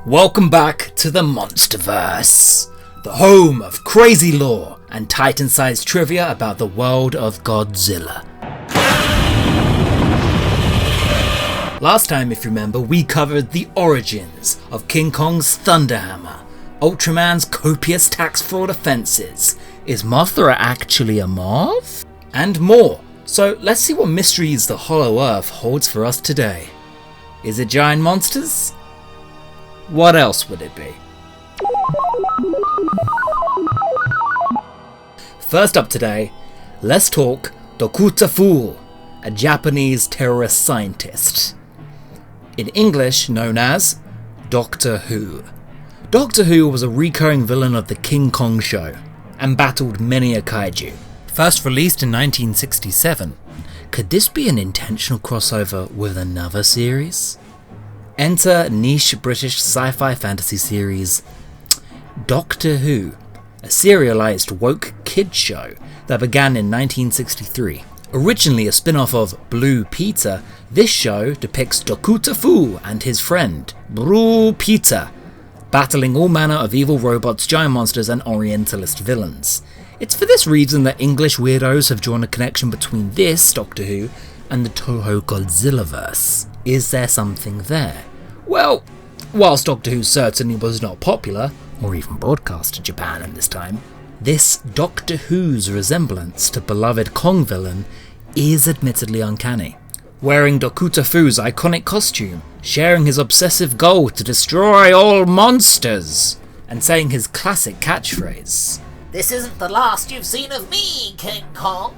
Welcome back to the Monsterverse, the home of crazy lore and Titan-sized trivia about the world of Godzilla. Last time, if you remember, we covered the origins of King Kong's Thunderhammer, Ultraman's copious tax fraud offences, is Mothra actually a moth? And more. So let's see what mysteries the Hollow Earth holds for us today. Is it giant monsters? What else would it be? First up today, let's talk Dokuta Fool, a Japanese terrorist scientist. In English known as Doctor Who. Doctor Who was a recurring villain of the King Kong show and battled many a kaiju. First released in 1967, could this be an intentional crossover with another series? Enter niche British sci-fi fantasy series Doctor Who, a serialised woke kids show that began in 1963. Originally a spin-off of Blue Peter, this show depicts Dokuta Fu and his friend, Blue Peter, battling all manner of evil robots, giant monsters and orientalist villains. It's for this reason that English weirdos have drawn a connection between this Doctor Who and the Toho Godzillaverse. Is there something there? Well, whilst Doctor Who certainly was not popular, or even broadcast to Japan at this time, this Doctor Who's resemblance to beloved Kong villain is admittedly uncanny. Wearing Dokuta Fu's iconic costume, sharing his obsessive goal to destroy all monsters, and saying his classic catchphrase, "This isn't the last you've seen of me, King Kong."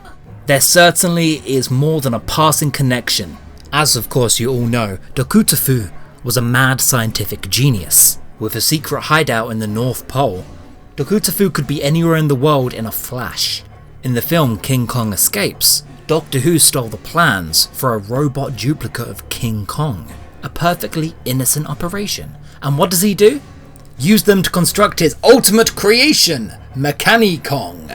There certainly is more than a passing connection. As of course you all know, Dokuta Fu was a mad scientific genius. With a secret hideout in the North Pole, Dokuta Fu could be anywhere in the world in a flash. In the film King Kong Escapes, Doctor Who stole the plans for a robot duplicate of King Kong, a perfectly innocent operation. And what does he do? Use them to construct his ultimate creation, Mechani-Kong,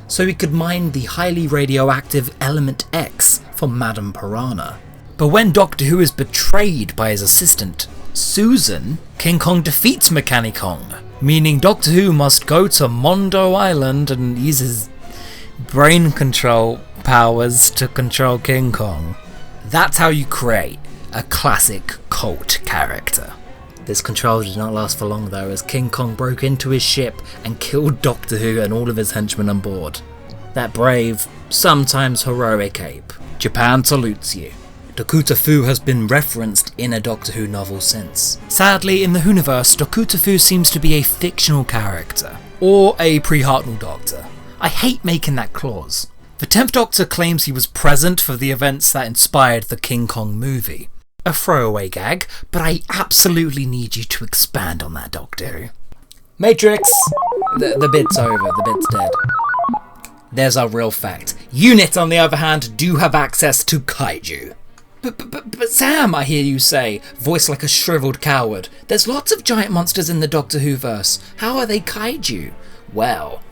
so he could mine the highly radioactive Element X for Madame Piranha. But when Doctor Who is betrayed by his assistant, Susan, King Kong defeats Mechani-Kong, meaning Doctor Who must go to Mondo Island and use his brain control powers to control King Kong. That's how you create a classic cult character. This control did not last for long though, as King Kong broke into his ship and killed Doctor Who and all of his henchmen on board. That brave, sometimes heroic ape. Japan salutes you. Dokuta Fu has been referenced in a Doctor Who novel since. Sadly, in the Whoniverse, Dokuta Fu seems to be a fictional character, or a pre-Hartnell Doctor. I hate making that clause. The 10th Doctor claims he was present for the events that inspired the King Kong movie. A throwaway gag, but I absolutely need you to expand on that, Doctor Who. Matrix! The bit's over, the bit's dead. There's our real fact. Unit, on the other hand, do have access to Kaiju. But Sam, I hear you say, voiced like a shriveled coward. There's lots of giant monsters in the Doctor Who verse. How are they Kaiju? Well,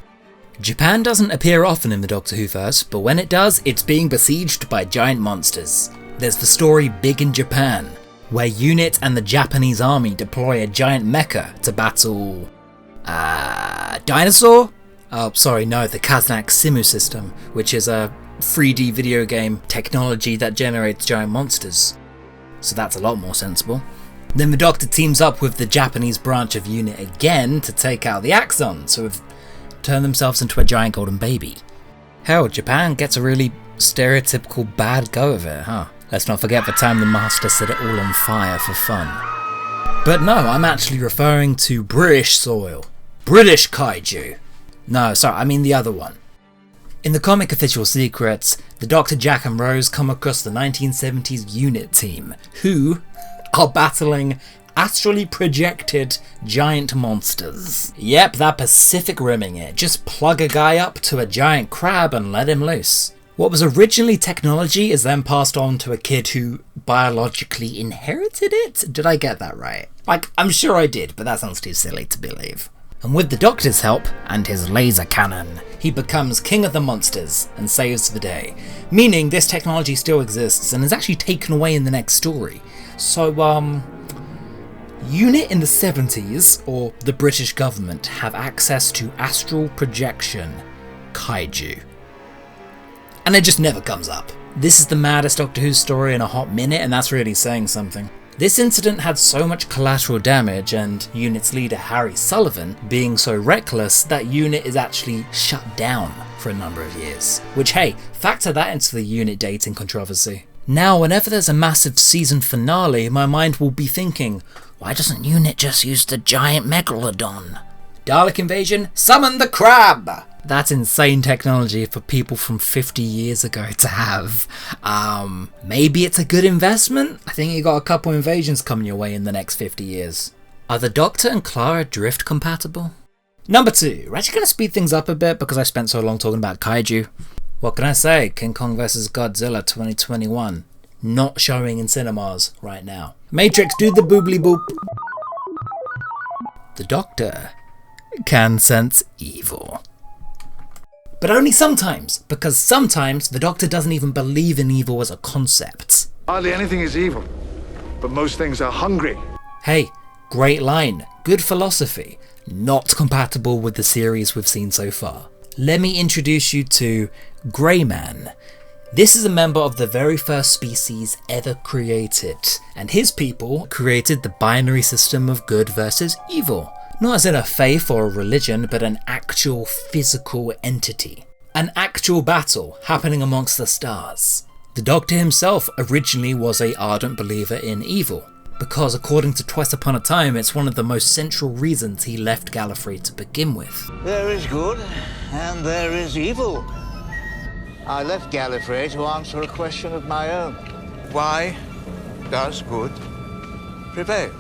Japan doesn't appear often in the Doctor Who verse, but when it does, it's being besieged by giant monsters. There's the story Big in Japan, where Unit and the Japanese army deploy a giant mecha to battle... Dinosaur? Oh, sorry, no, the Kaznak Simu system, which is a 3D video game technology that generates giant monsters. So that's a lot more sensible. Then the Doctor teams up with the Japanese branch of Unit again to take out the Axons, who have turned themselves into a giant golden baby. Hell, Japan gets a really stereotypical bad go of it, huh? Let's not forget the time the Master set it all on fire for fun. But no, I'm actually referring to British soil. British Kaiju. No, sorry, I mean the other one. In the comic Official Secrets, the Dr. Jack and Rose come across the 1970s Unit team, who are battling astrally projected giant monsters. Yep, that Pacific Rimming it. Just plug a guy up to a giant crab and let him loose. What was originally technology is then passed on to a kid who biologically inherited it? Did I get that right? Like, I'm sure I did, but that sounds too silly to believe. And with the Doctor's help, and his laser cannon, he becomes king of the monsters and saves the day. Meaning this technology still exists and is actually taken away in the next story. So, Unit in the 70s, or the British government, have access to astral projection, Kaiju. And it just never comes up. This is the maddest Doctor Who story in a hot minute, and that's really saying something. This incident had so much collateral damage, and Unit's leader Harry Sullivan being so reckless that Unit is actually shut down for a number of years. Which, hey, factor that into the Unit dating controversy. Now, whenever there's a massive season finale, my mind will be thinking, why doesn't Unit just use the giant megalodon? Dalek invasion, summon the crab! That's insane technology for people from 50 years ago to have. Maybe it's a good investment? I think you got a couple invasions coming your way in the next 50 years. Are the Doctor and Clara drift compatible? Number 2, we're actually going to speed things up a bit because I spent so long talking about Kaiju. What can I say? King Kong vs Godzilla 2021. Not showing in cinemas right now. Matrix, do the boobly boop. The Doctor can sense evil. But only sometimes, because sometimes the Doctor doesn't even believe in evil as a concept. Hardly anything is evil, but most things are hungry. Hey, great line, good philosophy, not compatible with the series we've seen so far. Let me introduce you to Greyman. This is a member of the very first species ever created, and his people created the binary system of good versus evil. Not as in a faith or a religion, but an actual physical entity. An actual battle happening amongst the stars. The Doctor himself originally was an ardent believer in evil, because according to Twice Upon a Time, it's one of the most central reasons he left Gallifrey to begin with. There is good, and there is evil. I left Gallifrey to answer a question of my own. Why does good prevail?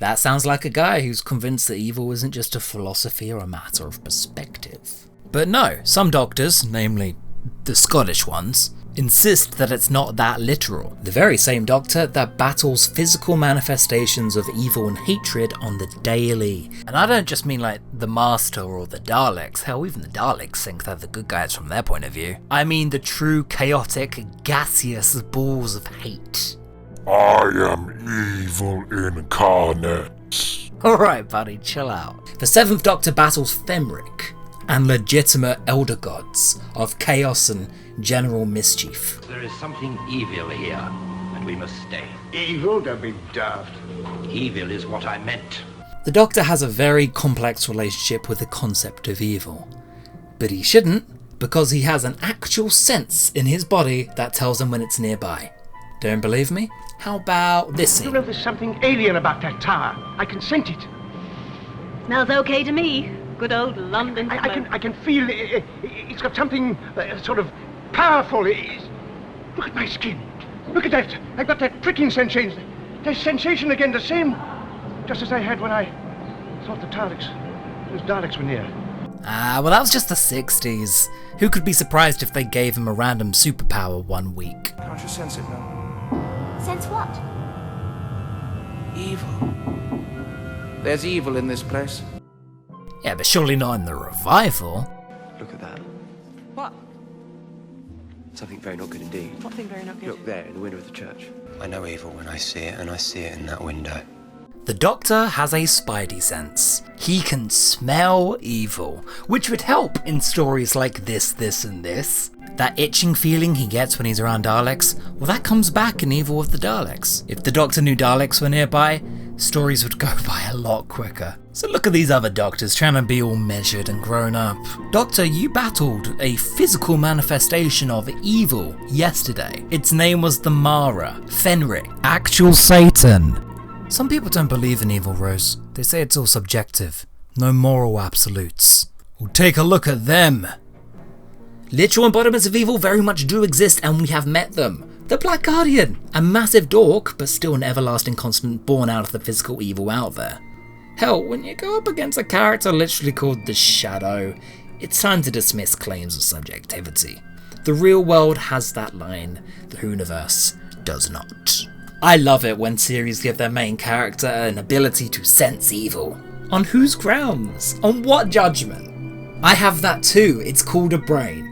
That sounds like a guy who's convinced that evil isn't just a philosophy or a matter of perspective. But no, some Doctors, namely the Scottish ones, insist that it's not that literal. The very same Doctor that battles physical manifestations of evil and hatred on the daily. And I don't just mean like the Master or the Daleks, hell even the Daleks think they're the good guys from their point of view. I mean the true chaotic, gaseous balls of hate. I am evil incarnate. Alright buddy, chill out. The 7th Doctor battles Femric and legitimate elder gods of chaos and general mischief. There is something evil here, and we must stay. Evil? Don't be daft. Evil is what I meant. The Doctor has a very complex relationship with the concept of evil. But he shouldn't, because he has an actual sense in his body that tells him when it's nearby. Don't believe me? How about this scene? You know, there's something alien about that tower. I can scent it. Smells okay to me. Good old London smoke. I can feel it's got something sort of powerful. Look at my skin. Look at that. I've got that pricking sensation. That sensation again, the same, just as I had when I thought the Daleks were near. Well that was just the 60s. Who could be surprised if they gave him a random superpower one week? Can't you sense it now? Sense what? Evil. There's evil in this place. Yeah, but surely not in the revival. Look at that. What? Something very not good indeed. What thing very not good? Look there, in the window of the church. I know evil when I see it, and I see it in that window. The Doctor has a spidey sense. He can smell evil, which would help in stories like this, and this. That itching feeling he gets when he's around Daleks, well that comes back in Evil of the Daleks. If the Doctor knew Daleks were nearby, stories would go by a lot quicker. So look at these other Doctors trying to be all measured and grown up. Doctor, you battled a physical manifestation of evil yesterday. Its name was the Mara, Fenric, actual Satan. Some people don't believe in evil, Rose. They say it's all subjective. No moral absolutes. Well, take a look at them. Literal embodiments of evil very much do exist, and we have met them. The Black Guardian, a massive dork, but still an everlasting constant born out of the physical evil out there. Hell, when you go up against a character literally called the Shadow, it's time to dismiss claims of subjectivity. The real world has that line, the Whoniverse does not. I love it when series give their main character an ability to sense evil. On whose grounds? On what judgment? I have that too, it's called a brain.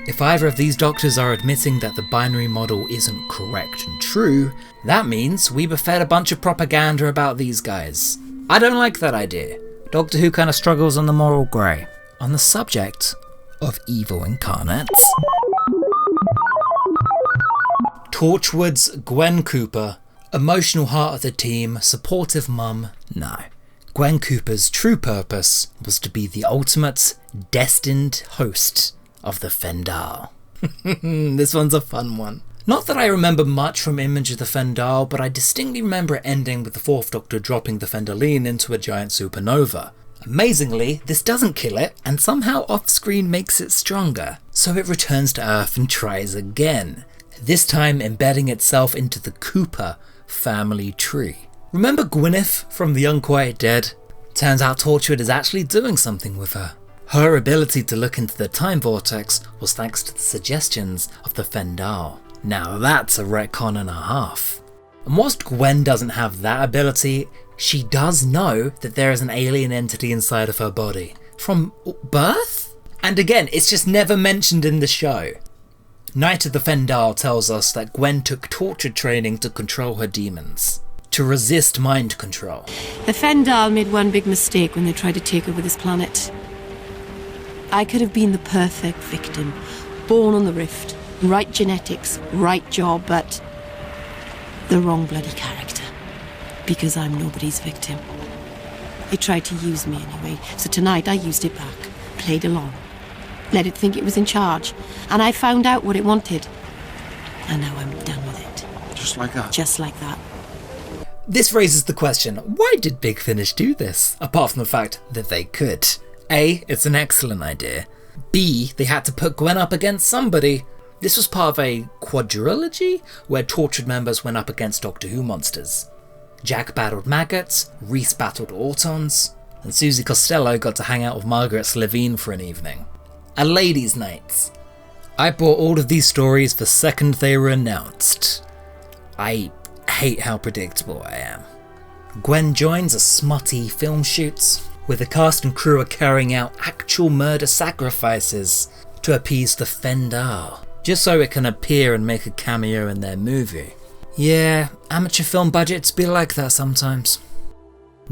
If either of these doctors are admitting that the binary model isn't correct and true, that means we were fed a bunch of propaganda about these guys. I don't like that idea. Doctor Who kind of struggles on the moral grey. On the subject of evil incarnates, Torchwood's Gwen Cooper, emotional heart of the team, supportive mum, no. Gwen Cooper's true purpose was to be the ultimate, destined host of the Fendal. This one's a fun one. Not that I remember much from Image of the Fendal, but I distinctly remember it ending with the Fourth Doctor dropping the Fendaline into a giant supernova. Amazingly, this doesn't kill it, and somehow off-screen makes it stronger, so it returns to Earth and tries again, this time embedding itself into the Cooper family tree. Remember Gwyneth from The Unquiet Dead? Turns out Torchwood is actually doing something with her. Her ability to look into the time vortex was thanks to the suggestions of the Fendal. Now that's a retcon and a half. And whilst Gwen doesn't have that ability, she does know that there is an alien entity inside of her body. From birth? And again, it's just never mentioned in the show. Night of the Fendal tells us that Gwen took torture training to control her demons, to resist mind control. The Fendal made one big mistake when they tried to take over this planet. I could have been the perfect victim, born on the rift, right genetics, right job, but the wrong bloody character. Because I'm nobody's victim. They tried to use me anyway, so tonight I used it back, played along, let it think it was in charge, and I found out what it wanted. And now I'm done with it. Just like that? Just like that. This raises the question, why did Big Finish do this? Apart from the fact that they could. A, it's an excellent idea. B, they had to put Gwen up against somebody. This was part of a quadrilogy where Tortured members went up against Doctor Who monsters. Jack battled maggots, Reese battled autons, and Susie Costello got to hang out with Margaret Slevine for an evening. A ladies' night. I bought all of these stories the second they were announced. I hate how predictable I am. Gwen joins a smutty film shoot, where the cast and crew are carrying out actual murder sacrifices to appease the Fendal, just so it can appear and make a cameo in their movie. Yeah, amateur film budgets be like that sometimes.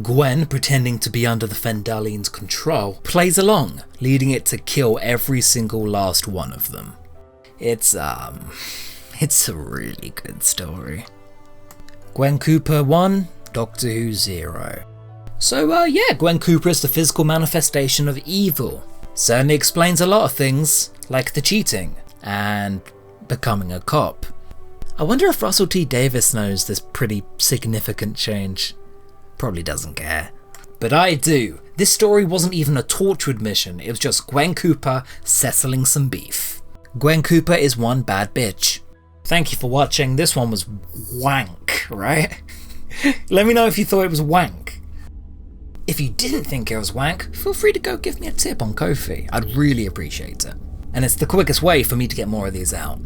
Gwen, pretending to be under the Fendaline's control, plays along, leading it to kill every single last one of them. It's a really good story. Gwen Cooper 1, Doctor Who 0. So yeah, Gwen Cooper is the physical manifestation of evil. Certainly explains a lot of things, like the cheating, and becoming a cop. I wonder if Russell T Davies knows this pretty significant change. Probably doesn't care. But I do. This story wasn't even a Torchwood mission, it was just Gwen Cooper settling some beef. Gwen Cooper is one bad bitch. Thank you for watching. This one was wank, right? Let me know if you thought it was wank. If you didn't think it was wank, feel free to go give me a tip on Ko-fi. I'd really appreciate it. And it's the quickest way for me to get more of these out.